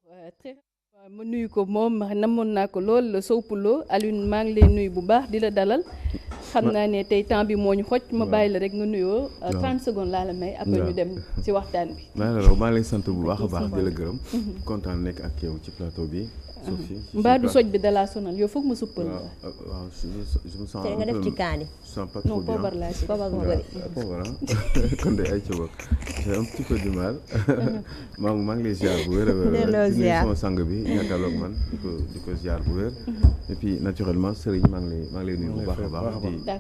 très ma nuyu ko moom namoon naa ko lool Sow Poulo Alioune maa ngi lay nuyu bu baax di la dalal xam naa ne tey temps bi moo ñu xoj ma bàyyi la rek nga nuyoo 30 secondes laa la may après ñu dem ci waxtaan bi maa ngi lay sant bu baax a baax di la gërëm kontaan nekk ak yow ci plateau bi Sophie mbaa du soj bi dalaa sonal yow foog ma suppal la waaw je me sens te nga def ci kaani je sens pas trop bien poobar laa si poobar moo bëri kon de ay cobak j'ai un petit peu du mal maa ngi lay ziar bu wér a wér di nuyu sama sang bi ñàkkaloog man di ko ziar bu wér et puis naturellement Serigne maa ngi lay nuyu bu baax a baax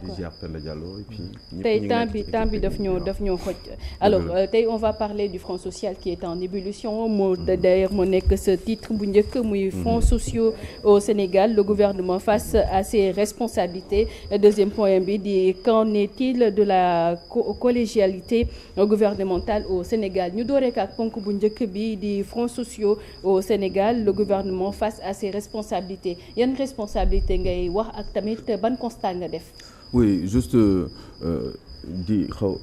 di ziar Penda Diallo et puis tey temps bi daf ñoo xoj alors tey on va parler du Front social qui est en ébullition moo d'ailleurs moo nekk ce titre bu njëkk muy fonds sociaux au Sénégal le gouvernement face à ses responsabilités deuxième point bi di qu'en est-il de la collégialité gouvernementale au Sénégal ñu dooree ak ponk bu njëkk bi di fonds sociaux au Sénégal le gouvernement face à ses responsabilités yan responsabilité ngay wax ak tamit ban constat nga def. oui juste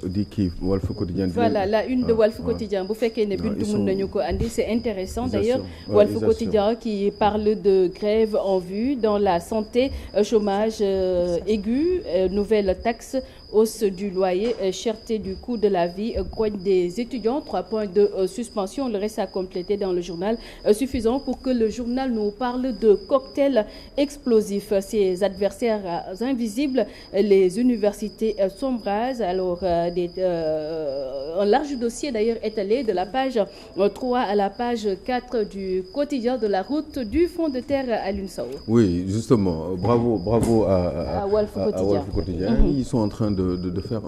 di kii Walf Quotidien. voilà la une de Walf Quotidien bu fekkee ne bintu mën nañu ko andi c'est intéressant d'ailleurs Walf Quotidien qui parle de grève en vue dans la santé chômage aigu nouvelle taxe hausse du loyer cherté du coût de la vie grogne des étudiants 3 points de suspension le reste à compléter dans le journal suffisant pour que le journal nous parle de cocktails explosifs ses adversaires invisibles les universités s'embrasent alors un large dossier d'ailleurs étalé de la page 3 à la page 4 du quotidien de la route du front de terre Alioune Sow. Oui justement bravo à Walf Quotidien. Ils sont en train de faire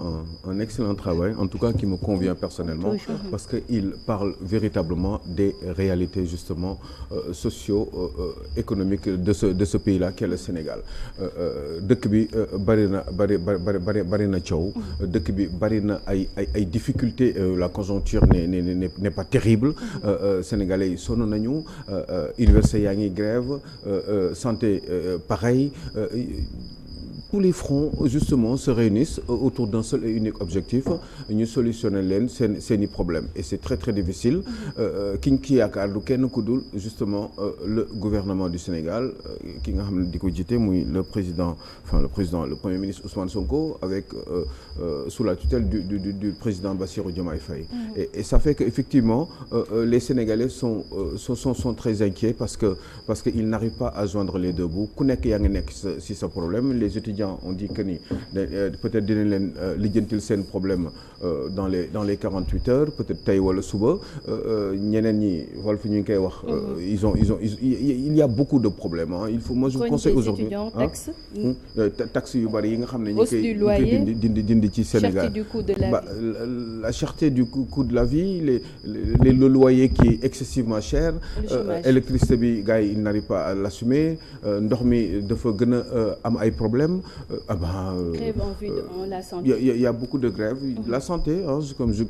un excellent travail en tout cas qui me convient personnellement parce que il parle véritablement des réalités justement socio-économiques de ce pays-là qu'est le Sénégal dëkk bi bari na coow dëkk bi bari na ay difficultés la conjoncture n'est pas terrible sénégalais yi sonn nañu université yaa ngi grève santé pareil tous les fronts justement se réunissent autour d'un seul et unique objectif ñu solutionner leen seeni problème et c'est très très difficile ki yaakaar du kenn ku dul justement le gouvernement du Sénégal ki nga xam ne di ko jiite muy le premier ministre Ousmane Sonko avec sous la tutelle du président Bassirou Diomaye Faye et ça fait que effectivement les Sénégalais sont très inquiets parce que ils n'arrivent pas à joindre les deux bouts ku nekk yaa ngi nekk ci sa problème les étudiants on dit que ni peut-être dinañ leen lijjantil seen problème dans les 48 heures peut-être tey wala suba ñeneen ñi Walf ñu ngi koy wax il y a beaucoup de problèmes il faut moi je vous conseille aujourd'hui taxes yu bari yi nga xam ne ñu koy dindi ci Sénégal la cherté du coût de la vie le loyer qui est excessivement cher électricité bi gars yi ils n'arrivent pas à l'assumer ndox mi dafa gën a am ay problèmes grève en vue de la santé. Il y a beaucoup de grèves. La santé,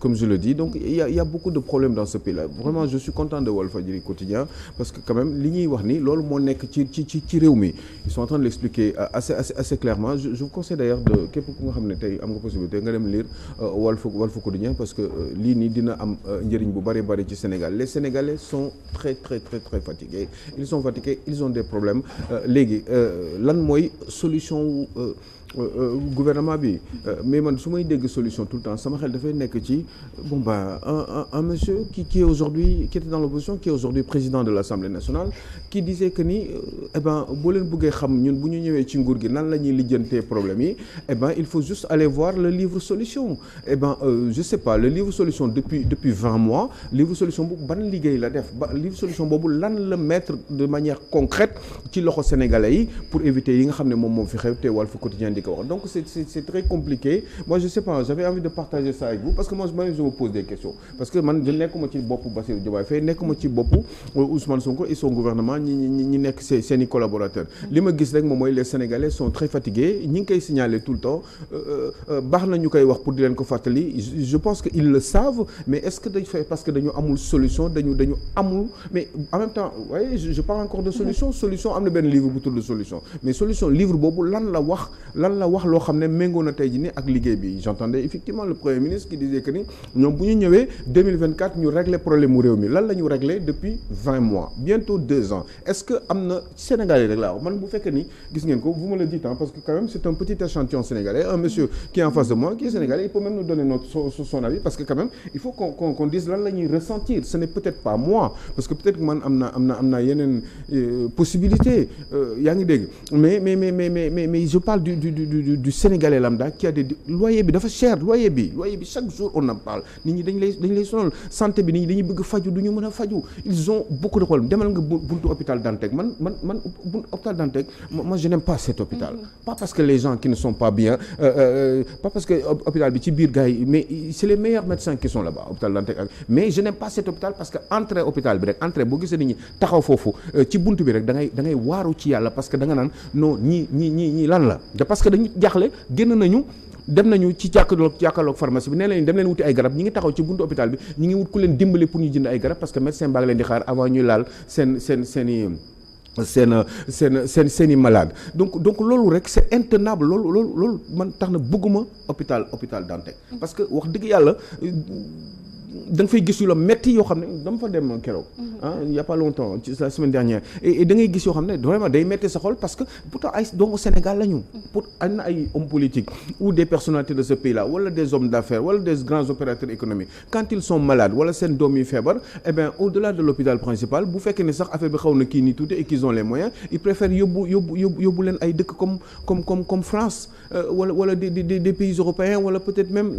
comme je le dis. Donc, il y a beaucoup de problèmes dans ce pays-là. Vraiment, je suis content de Walfadjri quotidien parce que quand même, li ñuy wax ni loolu moo nekk ci réew mi. Ils sont en train de l'expliquer assez clairement. Je vous conseille d'ailleurs de képp ku nga xam ne tey am nga possibilité nga dem lire Walf quotidien parce que lii nii dina am njëriñ bu bari ci Sénégal. Les Sénégalais sont très très très très fatigués. Ils sont fatigués, ils ont des problèmes. Léegi lan mooy solution gouvernement bi mais man su may dégg solution tout le temps sama xel dafay nekk ci un monsieur qui était dans l'opposition qui est aujourd'hui président de l'Assemblée nationale qui disait que ni boo leen bëggee xam ñun bu ñu ñëwee ci nguur gi nan la ñuy lijjantee problème yi il faut juste aller voir le livre solution je sais pas le livre solution depuis 20 mois livre solution boobu ban liggéey la def livre solution boobu lan la mettre de manière concrète ci loxo sénégalais yi pour éviter yi nga xam ne moom fi xew te Walf Quotidien donc c'est très compliqué moi je sais pas j'avais envie de partager ça avec vous parce que moi je me pose des questions parce que man nekkuma ci boppu Bassirou Diomaye Faye nekkuma ci boppu Ousmane Sonko et son gouvernement ñi nekk seeni collaborateurs li ma gis rek moom mooy les Sénégalais sont très fatigués ñi ngi koy signaler tout le temps baax na ñu koy wax pour di leen ko fàttali je pense que ils le savent mais est-ce que dañ fay parce que dañu amul solution dañu amul mais en même temps vous voyez je parle encore de solution am na benn livre bu tudd solution mais solution livre boobu lan la wax lan la wax loo xam ne méngoo na tey ji ni ak liggéey bi. J'entendais effectivement le Premier ministre qui disait que ni ñoom bu ñu ñëwee 2024 ñu régler problème mu réew mi lan la ñu régler depuis 20 mois bientôt 2 ans est-ce que am na Sénégal yi rek laa wax man bu fekkee ni gis ngeen ko vous me le dites parce que quand même c'est un petit échantillon sénégalais un monsieur qui est en face de moi qui est sénégalais il peut même nous donner son avis parce que quand même il faut qu'on dise lan la ñuy ressentir ce n'est peut-être pas moi parce que peut-être man am na yeneen possibilité yaa ngi dégg mais je parle du sénégalais lambda qui a des loyer bi dafa cher loyer bi chaque jour on en parle nit ñi dañ lay sonal santé bi nit ñi dañuy bëgg faju du ñu mën a faju ils ont beaucoup de problèmes demal nga buntu hôpital Dantec man buntu hôpital Dantec moi je n'aime pas cet hôpital pas parce que les gens qui ne sont pas bien pas parce que hôpital bi ci biir gars yi mais c'est les meilleurs médecins qui sont là-bas hôpital Dantec mais je n'aime pas cet hôpital parce que entrée hôpital bi rek entrée boo gisee nit ñi taxaw foofu ci buntu bi rek da ngay waaru ci yàlla parce que da nga naan non ñii lan la parce que dañu jaaxle génn nañu dem nañu ci jàkkaarloog pharmacie bi nee nañu dem leen wuti ay garab ñi ngi taxaw ci buntu hôpital bi ñi ngi wut ku leen dimbali pour ñu jënd ay garab parce que médecin baa ngi leen di xaar avant ñuy laal seeni malade donc loolu rek c'est intenable loolu man tax na bëgguma hôpital Dantec parce que wax dëgg yàlla da nga fay gis yu la metti yoo xam ne dama fa dem keroog il y a pas longtemps ci la semaine dernière et da ngay gis yoo xam ne vraiment day metti sa xol parce que pourtant ay doomu Sénégal la ñu pour am na ay hommes politiques ou des personnalités de ce pays là wala des hommes d'affaires wala des grands opérateurs économiques quand ils sont malades wala seen doom yi feebar eh bien au-delà de l'hôpital principal bu fekkee ne sax affaire bi xaw na kii nii tuuti et qu'ils ont les moyens ils préfèrent yóbbu leen ay dëkk comme France wala des pays européens wala peut-être même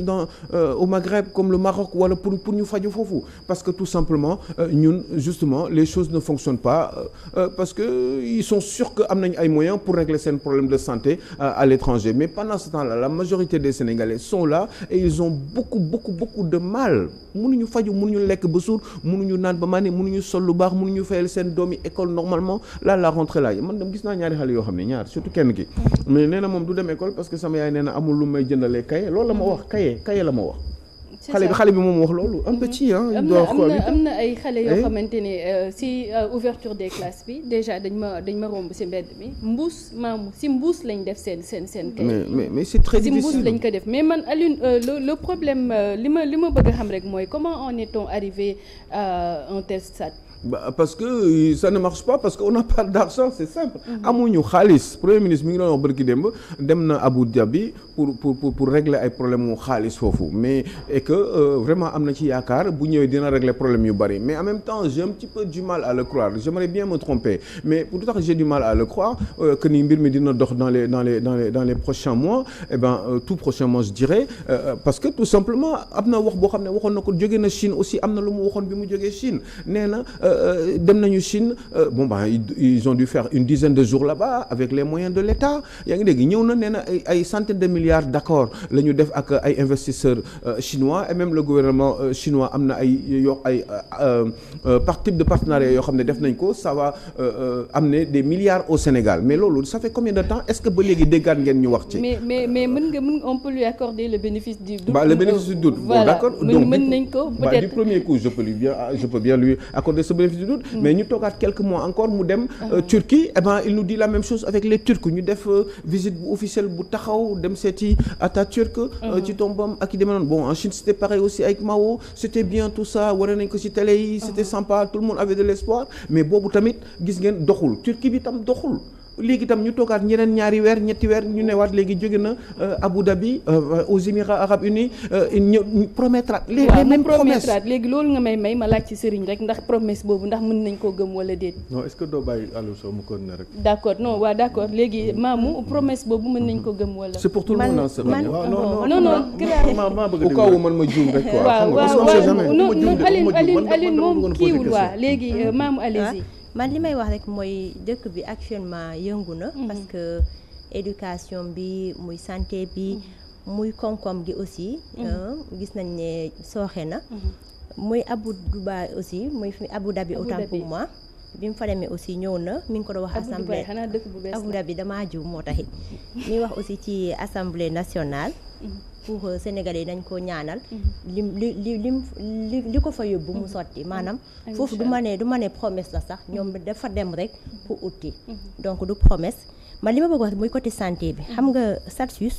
au Maghreb comme le Maroc wala pour ñu faju foofu parce que tout simplement ñun justement les choses ne fonctionnent pas parce que ils sont sûrs que am nañ ay moyens pour régler seen problème de santé à l'étranger mais pendant ce temps-là la majorité des Sénégalais sont là et ils ont beaucoup de mal mënuñu faju mënuñu lekk ba suur mënuñu naan ba mane mënuñu sol lu baax mënuñu fayal seen doomi école normalement là la rentrée là man dem gis naa ñaari xale yoo xam ne ñaar surtout kenn ki mais nee na moom du dem école parce que sama yaay nee na amul lu may jëndalee kaye loolu la ma wax kaye la ma wax xale bi moom wax loolu un petit am na ay xale yoo xamante ne si ouverture des classes bi déjà dañ ma romb si mbedd mi mbuus lañ def seen kay mais c'est très difficile si mbuus lañ ko def mais man Alioune le problème li ma bëgg a xam rek mooy comment en est-on arrivé à un tel stade parce que ça ne marche pas parce que on n'a pas d'argent c'est simple amuñu xaalis premier ministre mi ngi doon wax bërki démb dem na Abu Dhabi pour régler ay problème mu xaalis foofu mais et que vraiment am na ci yaakaar bu ñëwee dina régler problème yu bari mais en même temps j'ai un petit peu du mal à le croire j'aimerais bien me tromper mais pour tout à fait j'ai du mal à le croire que ni mbir mi dina dox dans les prochains mois et ben tout prochainement je dirais parce que tout simplement am na wax boo xam ne waxoon na ko jóge na Chine aussi am na lu mu waxoon bi mu jógee Chine nee na dem nañu Chine ils ont dû faire une dizaine de jours là-bas avec les moyens de l'État yaa ngi dégg ñëw na nee na ay centaines de milliards d'accords la ñu def ak ay investisseurs chinois et même le gouvernement chinois am na ay type de partenariat yoo xam ne def nañ ko ça va amener des milliards au Sénégal mais loolu ça fait combien de temps est-ce que ba léegi déggaat ngeen ñu wax ci mais on peut lui accorder le bénéfice du doute le bénéfice du doute bon d'accord donc mën nañ ko peut-être du premier coup je peux bien lui accorder ce bénéfice du doute mais ñu toogaat quelques mois encore mu dem Turquie eh ben il nous dit la même chose avec les Turcs ñu def visite bu officielle bu taxaw dem seeti Atatürk ci tombam ak i demee noonu bon en Chine c'était pareil aussi avec Mao c'était bien tout ça wane nañ ko ci télé yi c'était sympa tout le monde avait de l'espoir mais boobu tamit gis ngeen doxul Turquie bi tam doxul léegi tam ñu toogaat ñeneen ñaari weer ñetti weer ñu newaat léegi jóge na Abu Dhabi aux Émirats arabes unis ñu promettre les mêmes promesses léegi loolu nga may ma laaj ci sëriñ rek ndax promesse boobu ndax mën nañ koo gëm wala déet. non est-ce que doo bàyyi Aliou Sow mu ko ne rek. d'accord non waaw d'accord léegi maamu promesse boobu mën nañ ko gëm wala. c'est pour tout le monde non non au cas où man ma juum rek quoi. waaw non Aline moom kiiwul waa léegi maamu allez-y. man li may wax rek mooy dëkk bi actuellement yëngu na parce que éducation bi muy santé bi muy koom-koom gi aussi gis nañ ne sooxe na muy Abu Dhabi aussi muy Abu Dhabi autant pour moi bi mu fa demee aussi ñëw na mi ngi ko doon wax assemblée Abu Dhabi damaa jiw moo taxit mi wax aussi ci assemblée nationale pour Sénégalais yi dañ ko ñaanal li ko fa yóbbu mu sotti maanaam foofu du ma ne promesse la sax ñoom dafa dem rek pour uti donc du promesse man li ma bëgg wax mooy côté santé bi xam nga SATSUS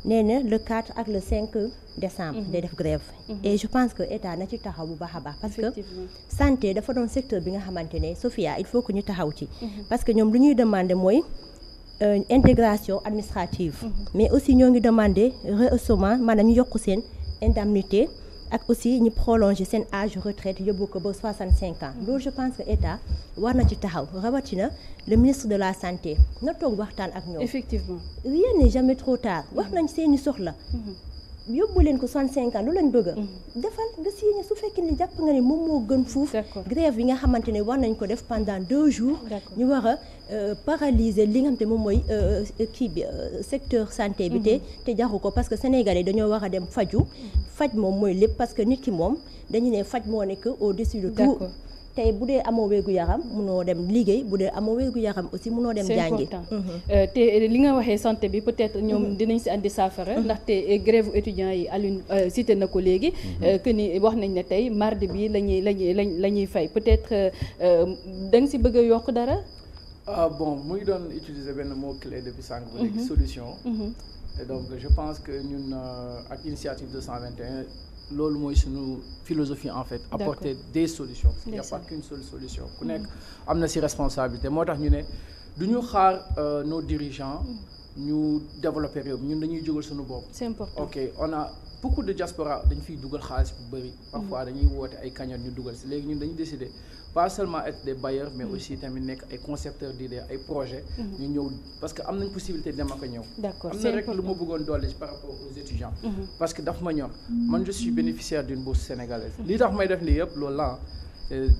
nee na le 4 ak le 5 décembre day def grève et je pense que état na ci taxaw bu baax a baax parce que santé dafa doon secteur bi nga xamante ne Sophia il faut que ñu taxaw ci parce que ñoom lu ñuy demander mooy intégration administrative mais aussi ñoo ngi demander rehaussement maanaam ñu yokk seen indemnité ak aussi ñu prolonger seen âge retraite yóbbu ko ba 65 ans loolu je pense que état war na ci taxaw rawatina le ministre de la santé na toog waxtaan ak ñoom. Effectivement. rien n'est jamais trop tard wax nañ seeni soxla. yóbbu leen ko 65 ans lu lañ bëgg a. defal nga signé su fekkee ne jàpp nga ne moom moo gën fuuf. grève yi nga xamante ne war nañ ko def pendant 2 jours. ñu war a paralyser li nga xam te moom mooy kii bi secteur santé bi te jaxu ko parce que sénégalais dañoo war a dem faju faj moom mooy lépp parce que nit ki moom dañu ne faj moo nekk au-dessus de tout. tey bu dee amoo wérgu yaram munoo dem liggéey bu dee amoo wérgu yaram aussi munoo dem jàngi. c'est important te li nga waxee santé bi peut-être ñoom dinañ si andi saafara. ndaxte grève étudiants yi Alioune cité na ko léegi. que ni wax nañ ne tey mardi bi la ñuy fay peut-être da nga si bëgg a yokk dara. bon mu ngi doon utiliser benn mot clé depuis sànq ba léegi solution. et donc je pense que ñun ak initiative 221. loolu mooy suñu philosophie en fait apporter des solutions parce qu'il n'y a pas qu'une seule solution ku nekk am na ci responsabilité moo tax ñu ne du ñu xaar nos dirigeants ñu développer réew mi ñun dañuy jógal suñu bopp. C'est important. ok on a beaucoup de diaspora dañu fiy dugal xaalis bu bëri parfois dañuy woote ay cagnotte ñu dugal ci léegi ñun dañu décider pas seulement être des bailleurs mais aussi tamit nekk ay concepteurs d'idées ay projets ñu ñëw parce que am nañ possibilité dem ak a ñëw. D'accord, am na rek lu ma bëggoon dolli par rapport aux étudiants parce que daf ma ñor man je suis bénéficiaire d'une bourse sénégalaise li tax may def lii yëpp loolu la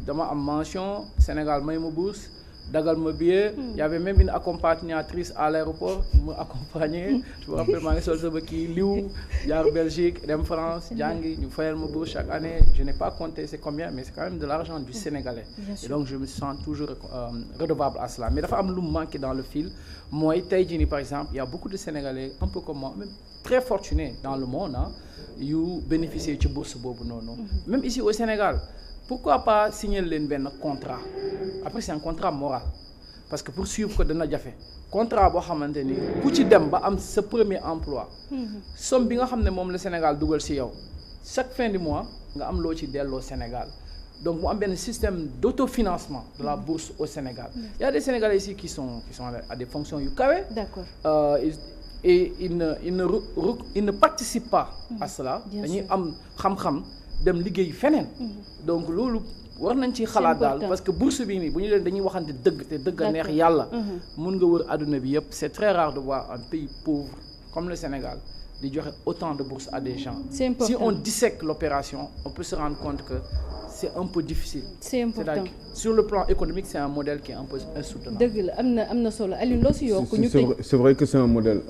dama am mention Sénégal may ma bourse dagal ma billet y avait même une accompagnatrice à l'aéroport mu accompagner je me rappelle maa ngi sol sama kii liw jaar Belgique dem France jàngi ñu fayal ma bourse chaque année je n'ai pas compté c'est combien mais c'est quand même de l'argent du Sénégalais et donc je me sens toujours redevable à cela mais dafa am lu mu manqué dans le fil mooy tey jii nii par exemple il y a beaucoup de Sénégalais un peu comme moi même très fortunés dans le monde yu bénéficier ci bourse boobu noonu même ici au Sénégal pourquoi pas signer leen benn contrat après c'est un contrat moral parce que pour suivre ko dana jafe contrat boo xamante ni ku ci dem ba am sa premier emploi somme bi nga xam ne moom la Sénégal dugal ci yow chaque fin du mois nga am loo ci delloo Sénégal donc mu am benn système d'autofinancement de la bourse au Sénégal il y a des Sénégalais ici qui sont à des fonctions yu kawe. D'accord. Et ils ne participent pas à cela dañuy am xam-xam dem liggéey feneen donc loolu war nañ ci xalaat daal parce que bourse bi nii bu ñu leen dañuy waxante dëgg te dëgg a neex yàlla mun nga wër àdduna bi yëpp c'est très rare de voir un pays pauvre comme le Sénégal di joxe autant de bourses à des gens. Si on dissèque l'opération on peut se rendre compte que c'est un peu difficile. C'est important. C'est-à-dire, sur le plan économique c'est un modèle qui est un peu insoutenable. dëgg la am na solo Alioune loo si yokk ñu c'est vrai que c'est un modèle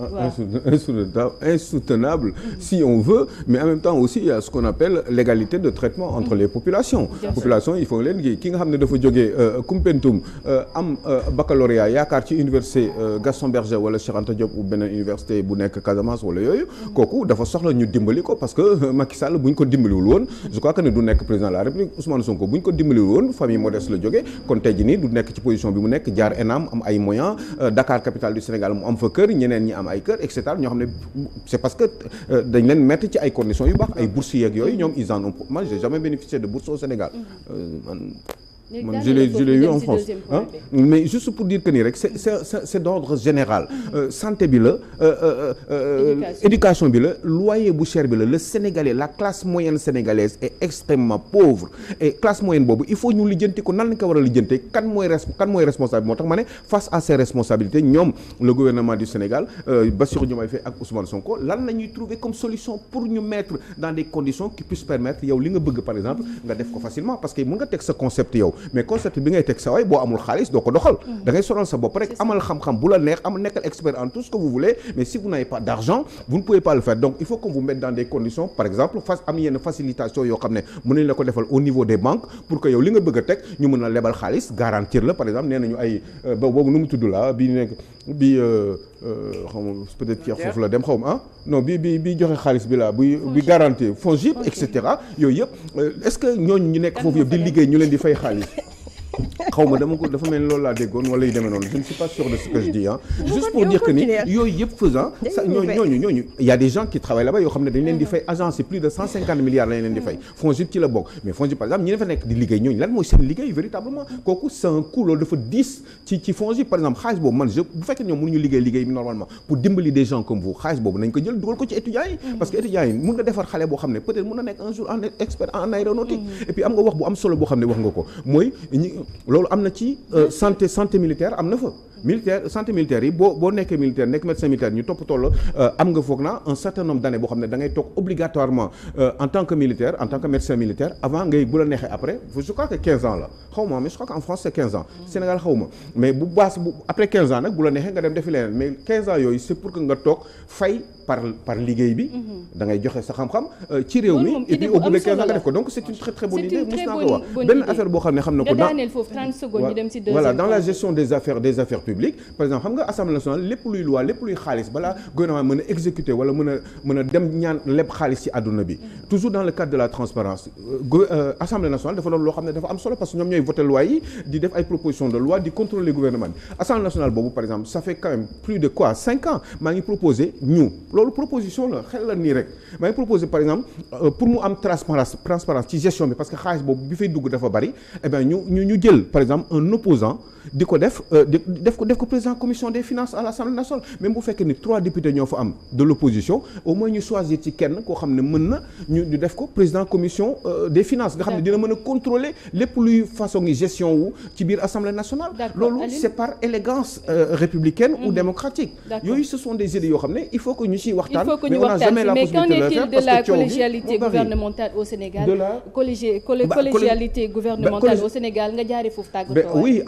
insoutenable si on veut mais en même temps aussi il y a ce qu'on appelle l'égalité de traitement entre les populations. Population il faut leen ki nga xam ne dafa jógee Koumpentoum am baccalauréat yaakaar ci université Gaston Berger wala Cheikh Anta Diop ou beneen université bu nekk Casamance wala yooyu kooku dafa soxla ñu dimbali ko parce que Macky Sall bu ñu ko dimbaliwul woon je crois que ne du nekk président de la République Ousmane Sonko bu ñu ko dimbaliwul woon famille modeste la jógee kon tey jii nii du nekk ci position bi mu nekk jaar ENAM am ay moyens Dakar capitale du Sénégal mu am fa kër ñeneen ñi am ay kër et cetera ñoo xam ne c'est parce que dañ leen mettre ci ay conditions yu baax ay bourses yeeg yooyu ñoom ils en ont moi j'ai jamais bénéficié de bourse au Sénégal je l'ai eu en France mais juste pour dire que nii rek c'est d'ordre général santé bi la éducation bi la loyer bu cher bi la le Sénégalais la classe moyenne sénégalaise est extrêmement pauvre et classe moyenne boobu il faut ñu lijjanti ko nan lañ ko war a lijjantee kan mooy responsable moo tax ma ne face à ces responsabilités ñoom le gouvernement du Sénégal Bassirou Diomaye Faye ak Ousmane Sonko lan la ñuy trouver comme solution pour ñu mettre dans des conditions qui puissent permettre yow li nga bëgg par exemple nga def ko facilement parce que mën nga teg sa concept yow mais concept bi ngay teg sa waay boo amul xaalis doo ko doxal da ngay sonal sa bopp rek amal xam-xam bu la neex nekkal expert en tout ce que vous voulez mais si vous n'avez pas d'argent vous ne pouvez pas le faire donc il faut qu'on vous mette dans des conditions par exemple am yenn facilitation yoo xam ne mën nañ la ko defal au niveau des banques pour que yow li nga bëgg a teg ñu mën a lebal xaalis garantir la par exemple nee nañu ay boobu nu mu tudd la bi nekk bi xaw ma peut-être Pierre foofu la dem xaw ma non bi joxe xaalis bi la bi garantir FONGIP et cetera yooyu yëpp est-ce que ñooñu ñu nekk foofu yëpp di liggéey ñu leen di fay xaalis xaw ma dafa mel ni loolu laa déggoon wala yu demee noonu je ne suis pas sûr de ce que je dis juste pour dire que ni yooyu yëpp faisant ñooñu il y a des gens qui travaillent là-bas yoo xam ne dañ leen di fay agence c'est plus de 150 milliards lañ leen di fay FONGIP ci la bokk mais FONGIP par exemple ñi dafa nekk di liggéey ñooñu lan mooy seen liggéey véritablement kooku c'est un coût loolu dafa 10 ci FONGIP par exemple xaalis boobu man bu fekkee ñoom mënuñu liggéey bi normalement pour dimbali des gens comme vous xaalis boobu nañ ko jël dugal ko ci étudiants yi parce que étudiants yi mën nga defar xale boo xam ne peut-être mën na nekk un jour en expert en aéronautique et puis am nga wax bu am solo boo xam ne wax nga ko mooy loolu am na ci santé militaire am na fa santé militaire yi boo nekkee militaire nekk médecin militaire ñu toppatoo la am nga foog naa un certain nombre d'années boo xam ne da ngay toog obligatoirement en tant que militaire en tant que médecin militaire avant ngay bu la neexee après je crois que 15 ans la xaw ma mais je crois qu'en France c'est 15 ans Sénégal xaw ma mais bu après 15 ans nag bu la neexee nga dem defi leneen mais 15 ans yooyu c'est pour que nga toog fay par liggéey bi da ngay joxe sa xam-xam ci réew mi et puis au bout de 15 ans nga def ko donc c'est une très très bonne idée mos naa ko wax benn affaire boo xam ne xam na ko voilà dans la gestion des affaires publiques par exemple xam nga Assemblée nationale lépp luy loi lépp luy xaalis balaa gouvernement mën a exécuter wala mën a dem ñaan lépp xaalis ci àdduna bi toujours dans le cadre de la transparence Assemblée nationale dafa doon loo xam ne dafa am solo parce que ñoom ñooy voter loi yi di def ay propositions de loi di contrôler gouvernement bi Assemblée nationale boobu par exemple ça fait quand même plus de 5 ans maa ngi proposé loolu proposition la xel la nii rek maa ngi proposé par exemple pour mu am transparence ci gestion bi parce que xaalis boobu bi fay dugg dafa bari eh bien ñu jël par exemple un opposant di ko def ko président commission des finances à l'Assemblée nationale même bu fekkee ni 3 députés ñoo fa am de l'opposition au moins ñu choisir ci kenn koo xam ne mën na ñu def ko président commission des finances nga xam ne dina mën a contrôler lépp luy façon ngi gestion wu ci biir Assemblée nationale loolu c'est par élégance républicaine ou démocratique yooyu ce sont des idées yoo xam ne il faut que ñu ciy waxtaan mais on n'a jamais la possibilité de le faire de la collégialité gouvernementale au Sénégal collégialité gouvernementale au Sénégal nga jaaree foofu tàggatoo oui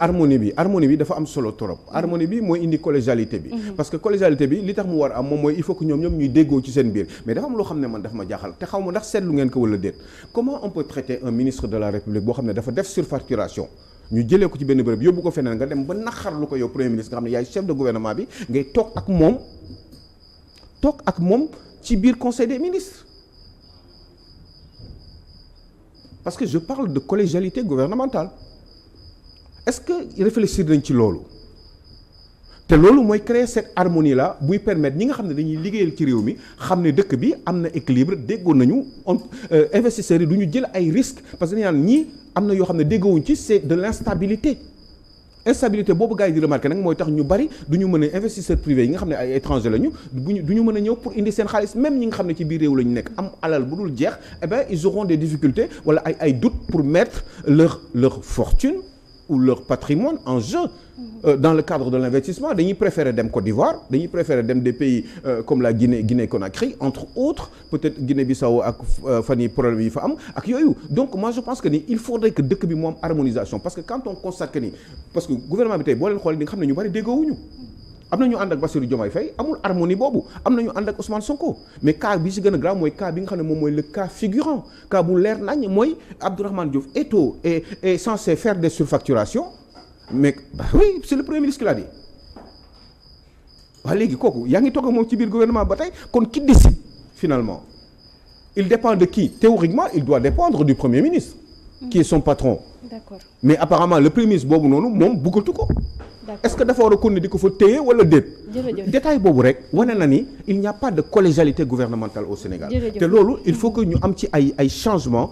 harmonie bi dafa am solo trop harmonie bi mooy indi collégialité bi parce que collégialité bi li tax mu war am moom mooy il faut que ñoom ñuy déggoo ci seen biir mais dafa am loo xam ne man daf ma jaaxal te xaw ma ndax seetlu ngeen ko wala déet comment on peut traiter un ministre de la République boo xam ne dafa def surfacturation ñu jëlee ko ci benn bërëb yóbbu ko feneen nga dem ba naqarlu ko yow premier ministre nga xam ne yaay chef de gouvernement bi ngay toog ak moom ci biir conseil des ministres parce que je parle de collégialité gouvernementale est-ce que réfléchir nañ ci loolu te loolu mooy créer cette harmonie là buy permettre ñi nga xam ne dañuy liggéeyal ci réew mi xam ne dëkk bi am na équilibre déggoon nañu investisseurs yi du ñu jël ay risques parce que dañu naan ñii am na yoo xam ne déggoowuñ ci c'est de l'instabilité boobu gars yi di remarquer nag mooy tax ñu bari du ñu mën a investisseurs privés yi nga xam ne ay étrangers lañu du ñu mën a ñëw pour indi seen xaalis même ñi nga xam ne ci biir réew la ñu nekk am alal bu dul jeex eh bien ils auront des difficultés wala ay doutes pour mettre leur fortune ou leur patrimoine en jeu dans le cadre de l'investissement dañuy préférer dem Côte d'Ivoire dañuy préférer dem des pays comme la Guinée-Conakry entre autres peut-être Guinée-Bissau ak fan yi problème yi fa am ak yooyu donc moi je pense que ni il faudrait que dëkk bi mu am harmonisation parce que quand on constate que ni parce que gouvernement bi tey boo leen xoolee di nga xam ne ñu bari déggoowuñu am na ñu ànd ak Bassirou Diomaye Faye amul harmonie boobu am na ñu ànd ak Ousmane Sonko mais cas bi ci gën a grave mooy cas bi nga xam ne moom mooy le cas figurant cas bu leer nañ mooy Abdourahmane Diouf est censé faire des surfacturations mais oui c'est le premier ministre qui l'a dit waaw léegi kooku yaa ngi toog ak moom ci biir gouvernement ba tey kon qui décide finalement il dépend de qui théoriquement il doit dépendre du premier ministre qui est son patron d'accord mais apparemment le premier ministre boobu noonu moom bëggatu ko est-ce que dafa war a continuer di ko fa téye wala déet détail boobu rek wane na ni il n'y a pas de collégialité gouvernementale au Sénégal te loolu il faut que ñu am ci ay changements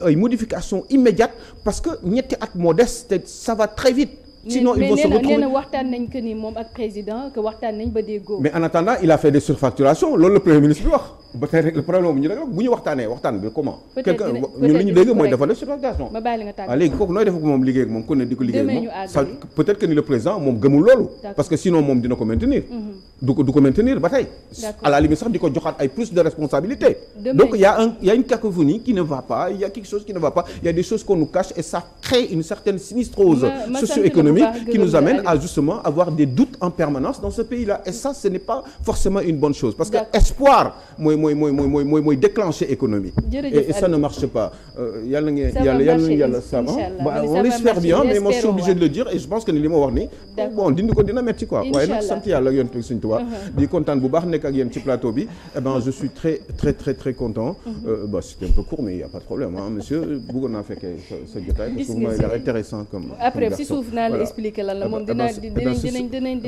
ay modifications immédiates parce que ñetti at moo des te ça va très vite sinon ils vont se retrouver mais nee na waxtaan nañ que ni moom ak président que waxtaan nañ ba déggoo mais en attendant il a fait des surfacturations loolu le premier ministre bi wax ba tey rek le problème bu ñu rek bu ñu waxtaan bi comment quelqu'un ñun li ñu dégg mooy dafa def surfacturation waaw léegi kooku nooy def ko moom liggéey ak moom kon ne di ko liggéey ak moom ça peut-être que ni le président moom gëmul loolu parce que sinon moom dina ko maintenir du ko maintenir ba tey à la limite sax di ko joxaat ay plus de responsabilité donc il y a une cacophonie qui ne va pas il y a quelque chose qui ne va pas il y a des choses qu'on nous cache et ça crée une certaine sinistrose socio-économique qui nous amène à justement avoir des doutes en permanence dans ce pays-là et ça ce n'est pas forcément une bonne chose parce que espoir mooy déclencher économie et ça ne marche pas yàlla yàlla ça on espère bien mais moi je suis obligé de le dire et je pense que ni li ma wax ni bon dindi ko dina metti quoi waaye nag sant yàlla yonent suñu vois. di kontaan bu baax nekk ak yéen ci plateau bi. Eh ben je suis très très très très content. C'était un peu court mais il y a pas de problème monsieur bëggoon naa fekkee sa jotaay. parce que vous m'avez l'air intéressant comme. après si suuf naa la expliquer lan la moom dinañ